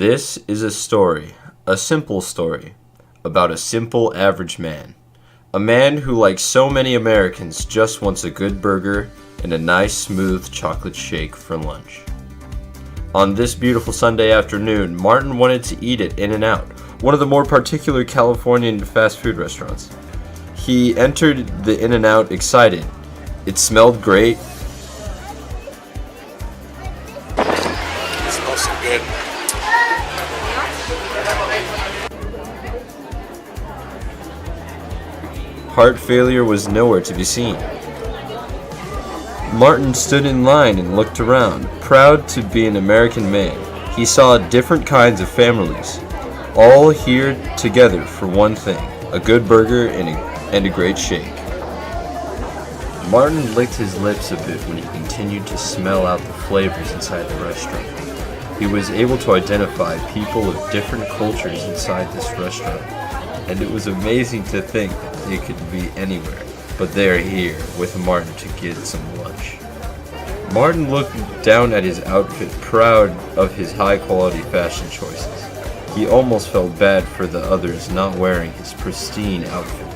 This is a simple story, about a simple average man. A man who, like so many Americans, just wants a good burger and a nice smooth chocolate shake for lunch. On this beautiful Sunday afternoon, Martin wanted to eat at In-N-Out, one of the more particular Californian fast food restaurants. He entered the In-N-Out excited. It smelled great. It smells so good. Heart failure was nowhere to be seen. Martin stood in line and looked around, proud to be an American man. He saw different kinds of families, all here together for one thing, a good burger and a great shake. Martin licked his lips a bit when he continued to smell out the flavors inside the restaurant. He was able to identify people of different cultures inside this restaurant, and it was amazing to think that they could be anywhere, but they are here with Martin to get some lunch. Martin looked down at his outfit, proud of his high-quality fashion choices. He almost felt bad for the others not wearing his pristine outfit.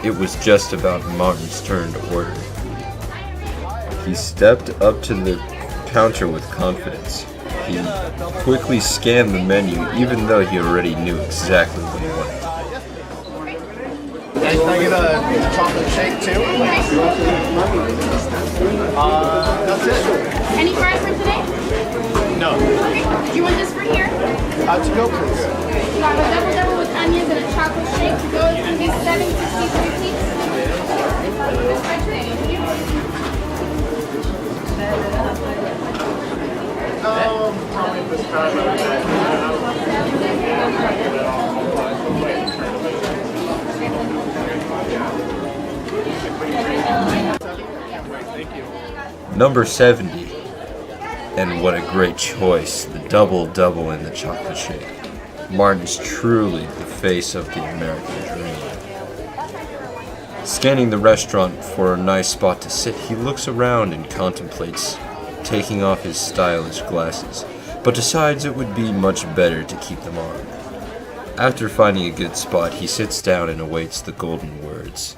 It was just about Martin's turn to order. He stepped up to the counter with confidence. He quickly scanned the menu, even though he already knew exactly what he wanted. Can I get a chocolate shake too? That's it. Any fries for today? No. Okay. Do you want this for here? To go, please. You have a double with onions and a chocolate shake to go. It's going to be $7.63, please. Probably this time. Number 70. And what a great choice, the double in the chocolate shake. Martin's truly the face of the American dream. Scanning the restaurant for a nice spot to sit, he looks around and contemplates taking off his stylish glasses, but decides it would be much better to keep them on. After finding a good spot, he sits down and awaits the golden words.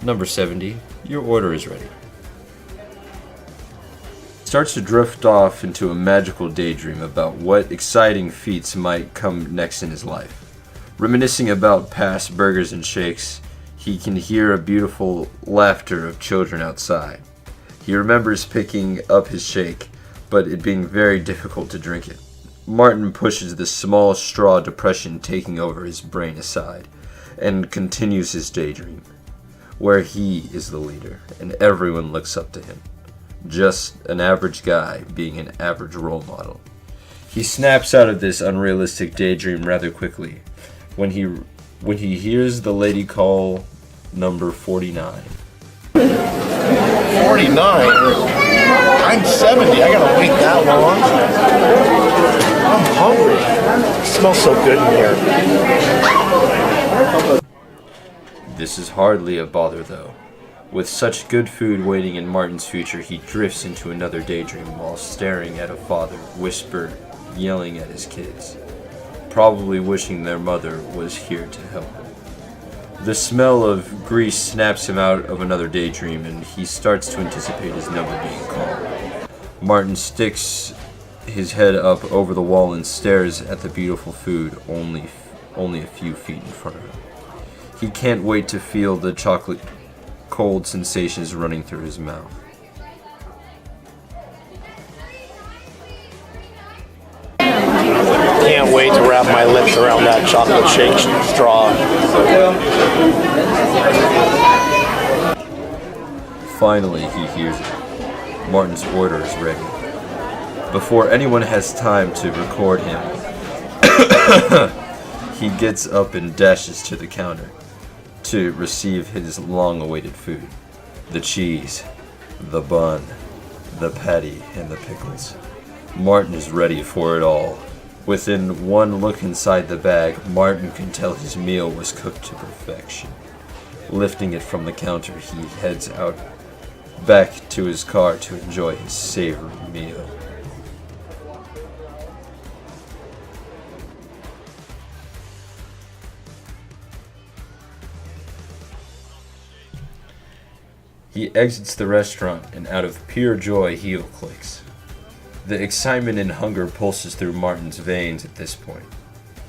Number 70, your order is ready. Starts to drift off into a magical daydream about what exciting feats might come next in his life. Reminiscing about past burgers and shakes, he can hear a beautiful laughter of children outside. He remembers picking up his shake, but it being very difficult to drink it. Martin pushes the small straw depression taking over his brain aside, and continues his daydream, where he is the leader, and everyone looks up to him. Just an average guy being an average role model. He snaps out of this unrealistic daydream rather quickly when he hears the lady call number 49. 49? I'm 70. I gotta wait that long. I'm hungry. It smells so good in here. This is hardly a bother though. With such good food waiting in Martin's future, he drifts into another daydream while staring at a father, whispered, yelling at his kids, probably wishing their mother was here to help him. The smell of grease snaps him out of another daydream, and he starts to anticipate his number being called. Martin sticks his head up over the wall and stares at the beautiful food only a few feet in front of him. He can't wait to feel the chocolate cold sensations running through his mouth. Can't wait to wrap my lips around that chocolate shake straw. Finally, he hears it. Martin's order is ready. Before anyone has time to record him, he gets up and dashes to the counter to receive his long-awaited food. The cheese, the bun, the patty, and the pickles. Martin is ready for it all. Within one look inside the bag, Martin can tell his meal was cooked to perfection. Lifting it from the counter, he heads out back to his car to enjoy his savory meal. He exits the restaurant, and out of pure joy, heel clicks. The excitement and hunger pulses through Martin's veins at this point.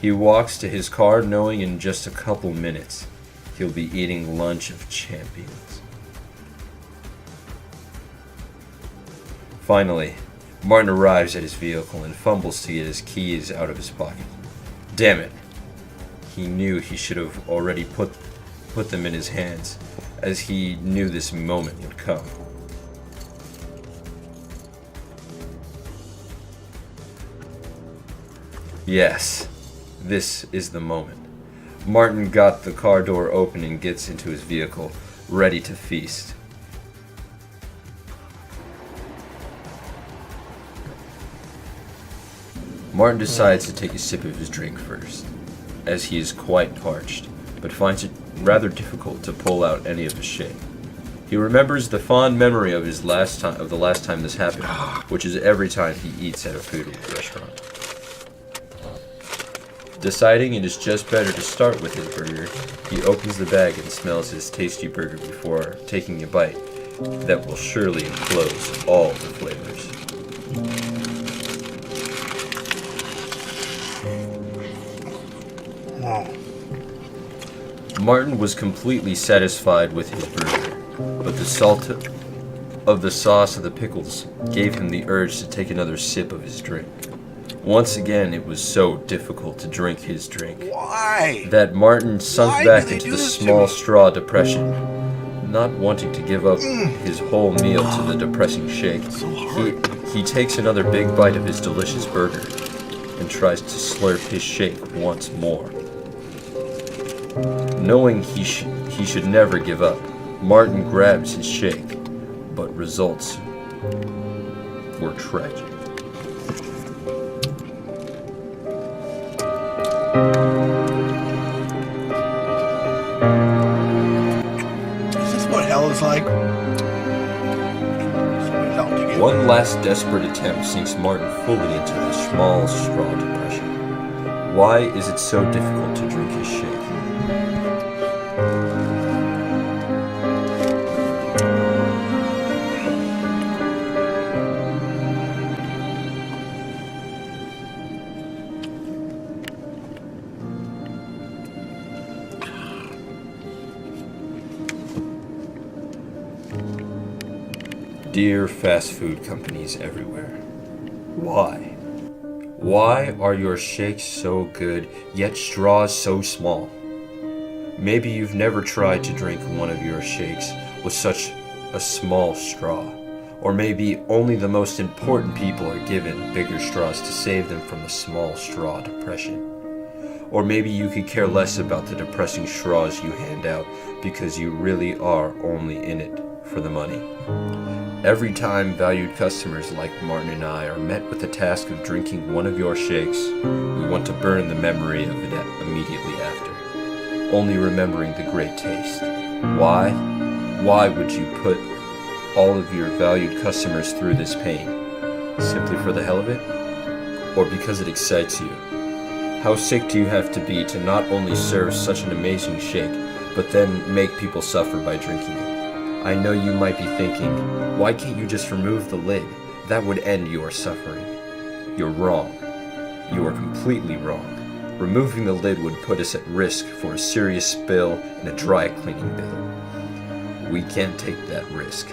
He walks to his car knowing in just a couple minutes he'll be eating lunch of champions. Finally, Martin arrives at his vehicle and fumbles to get his keys out of his pocket. Damn it! He knew he should have already put them in his hands, as he knew this moment would come. Yes, this is the moment. Martin got the car door open and gets into his vehicle, ready to feast. Martin decides to take a sip of his drink first, as he is quite parched, but finds it rather difficult to pull out any of his shake. He remembers the fond memory of the last time this happened, which is every time he eats at a food restaurant. Deciding it is just better to start with his burger, he opens the bag and smells his tasty burger before taking a bite that will surely enclose all the flavors. Martin was completely satisfied with his burger, but the salt of the sauce of the pickles gave him the urge to take another sip of his drink. Once again, it was so difficult to drink his drink. Why? That Martin sunk Why back do they into do the this to small me? straw depression, not wanting to give up his whole meal to the depressing shake. He takes another big bite of his delicious burger and tries to slurp his shake once more. Knowing he should never give up, Martin grabs his shake, but results were tragic. Is this what hell is like? One last desperate attempt sinks Martin fully into the small straw depression. Why is it so difficult to drink his shake? Dear fast food companies everywhere, why? Why are your shakes so good, yet straws so small? Maybe you've never tried to drink one of your shakes with such a small straw. Or maybe only the most important people are given bigger straws to save them from the small straw depression. Or maybe you could care less about the depressing straws you hand out because you really are only in it for the money. Every time valued customers like Martin and I are met with the task of drinking one of your shakes, we want to burn the memory of it immediately after, only remembering the great taste. Why? Why would you put all of your valued customers through this pain? Simply for the hell of it? Or because it excites you? How sick do you have to be to not only serve such an amazing shake, but then make people suffer by drinking it? I know you might be thinking, why can't you just remove the lid? That would end your suffering. You're wrong. You are completely wrong. Removing the lid would put us at risk for a serious spill and a dry cleaning bill. We can't take that risk.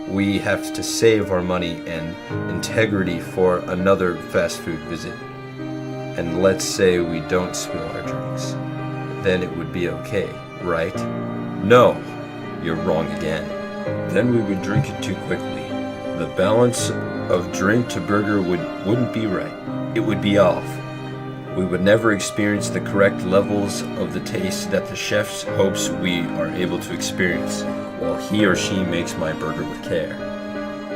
We have to save our money and integrity for another fast food visit. And let's say we don't spill our drinks. Then it would be okay, right? No! You're wrong again. Then we would drink it too quickly. The balance of drink to burger wouldn't be right. It would be off. We would never experience the correct levels of the taste that the chef hopes we are able to experience, while he or she makes my burger with care.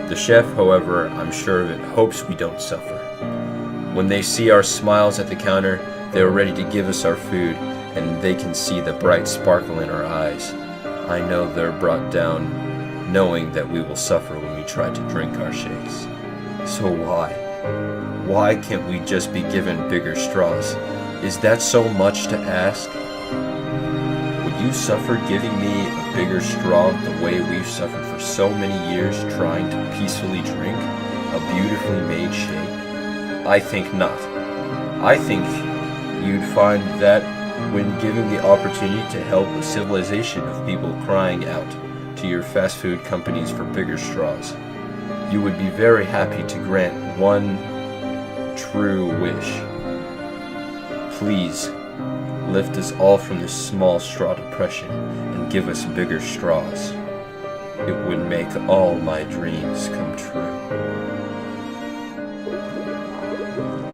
The chef, however, I'm sure of it, hopes we don't suffer. When they see our smiles at the counter, they are ready to give us our food, and they can see the bright sparkle in our eyes. I know they're brought down knowing that we will suffer when we try to drink our shakes. So why? Why can't we just be given bigger straws? Is that so much to ask? Would you suffer giving me a bigger straw the way we've suffered for so many years trying to peacefully drink a beautifully made shake? I think not. I think you'd find that when given the opportunity to help a civilization of people crying out to your fast food companies for bigger straws, you would be very happy to grant one true wish. Please, lift us all from this small straw depression and give us bigger straws. It would make all my dreams come true.